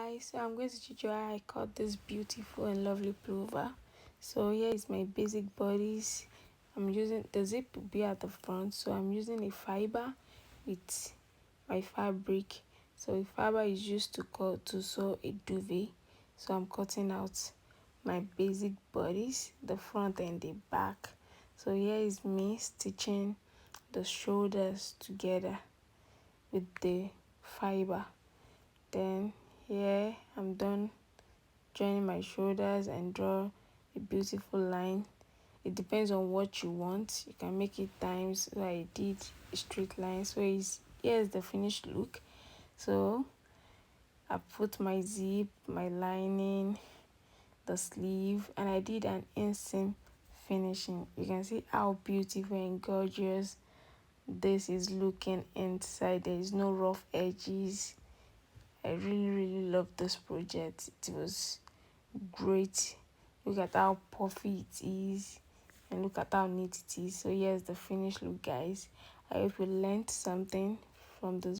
Guys, so I'm going to teach you how I cut this beautiful and lovely pullover. So here is my basic bodies. I'm using the zip will be at the front, so I'm using a fiber with my fabric. So the fiber is used to sew a duvet. So I'm cutting out my basic bodies, the front and the back. So here is me stitching the shoulders together with the fiber. Then here I'm done joining my shoulders and draw a beautiful line. It depends on what you want. You can make it times. So I did a straight line. So here's the finished look. So I put my zip, my lining, the sleeve, and I did an inseam finishing. You can see how beautiful and gorgeous this is looking inside. There is no rough edges. I really love this project. It was great. Look at how puffy it is and look at how neat it is. So here's the finished look, guys. I hope you learned something from this